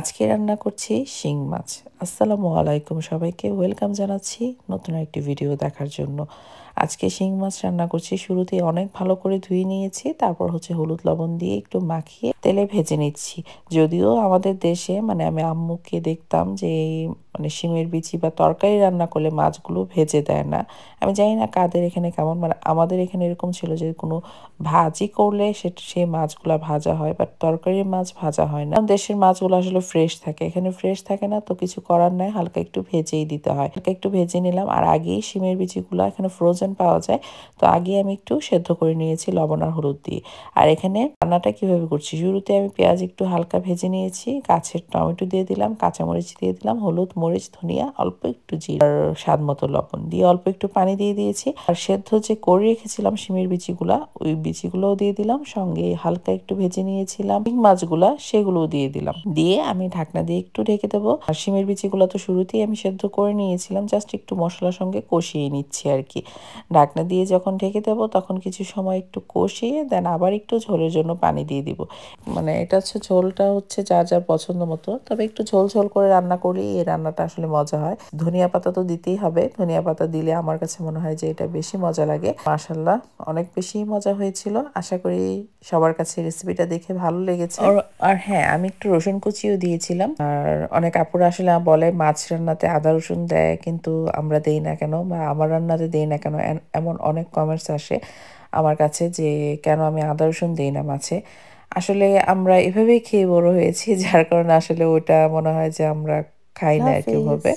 আজকে রান্না করছি শিং মাছ। আসসালামু আলাইকুম সবাইকে, ওয়েলকাম জানাচ্ছি নতুন একটি ভিডিও দেখার জন্য। আজকে শিং মাছ রান্না করছি। শুরুতেই অনেক ভালো করে ধুয়ে নিয়েছি, তারপর হলুদ লবণ দিয়ে একটু মাখিয়ে তেলে ভেজে নিচ্ছি। যদিও আমাদের দেশে আমি আম্মুকে দেখতাম যে শিমের বিচি বা তরকারি রান্না করলে মাছগুলো ভেজে দেয় না। আমি জানি না কাদের এখানে কেমন, আমাদের এখানে এরকম ছিল যে কোনো ভাজি করলে সেই মাছগুলা ভাজা হয়, বাট তরকারির মাছ ভাজা হয় না। দেশের মাছগুলো আসলে ফ্রেশ থাকে, এখানে ফ্রেশ থাকে না, তো কিছু করার নাই, হালকা একটু ভেজেই দিতে হয়। হালকা একটু ভেজে নিলাম। আর আগেই শিমের বিচিগুলো এখানে ফ্রোজেন পাওয়া যায়, তো আগে আমি একটু সেদ্ধ করে নিয়েছি লবণ আর হলুদ দিয়ে। আর এখানে রান্নাটা কিভাবে করছি, শুরুতে আমি পেঁয়াজ একটু হালকা ভেজে নিয়েছি, গাছের টমেটো দিয়ে দিলাম, কাঁচামরিচ দিয়ে দিলাম, হলুদ মরিচ ধনিয়া অল্প একটু জিরা আর স্বাদ মতো লবণ দিয়ে অল্প একটু পানি দিয়ে দিয়েছি। আর সেদ্ধ যে করে রেখেছিলাম শিমের বিচিগুলা, ওই বিচিগুলোও দিয়ে দিলাম, সঙ্গে হালকা একটু ভেজে নিয়েছিলাম শিং মাছগুলা, সেগুলোও দিয়ে দিলাম। দিয়ে আমি ঢাকনা দিয়ে একটু ঢেকে দেবো। আর শিমের বিচিগুলো তো শুরুতেই আমি সেদ্ধ করে নিয়েছিলাম, জাস্ট একটু মশলার সঙ্গে কষিয়ে নিচ্ছি আর কি। ঢাকনা দিয়ে যখন ঢেকে দেবো তখন কিছু সময় একটু কষিয়ে দেন আবার একটু ঝোলের জন্য পানি দিয়ে দিব। এটা ঝোলটা যার যার পছন্দ মতো, তবে একটু ঝোল ঝোল করে রান্না করি, এই রান্নাটা আসলে মজা হয়। ধনিয়া পাতা তো দিতেই হবে, ধনিয়া পাতা দিলে আমার কাছে মনে হয় যে এটা বেশি মজা লাগে। মাশাআল্লাহ, অনেক বেশি মজা হয়েছিল। আশা করি সবার কাছে রেসিপিটা দেখে ভালো লেগেছে। আর হ্যাঁ, আমি একটু রসুন কুচিও দিয়েছিলাম। আর অনেক আপুরা আসলে বলে মাছ রান্নাতে আদা রসুন দেয়, কিন্তু আমরা দেই না কেন, বা আমার রান্নাতে দেই না কেন, এমন অনেক কমেন্টস আসে আমার কাছে যে কেন আমি আদা রসুন দেই না মাছে। আসলে আমরা এভাবেই খেয়ে বড় হয়েছি, যার কারণে আসলে ওটা মনে হয় যে আমরা খাই না আর কি ওভাবে।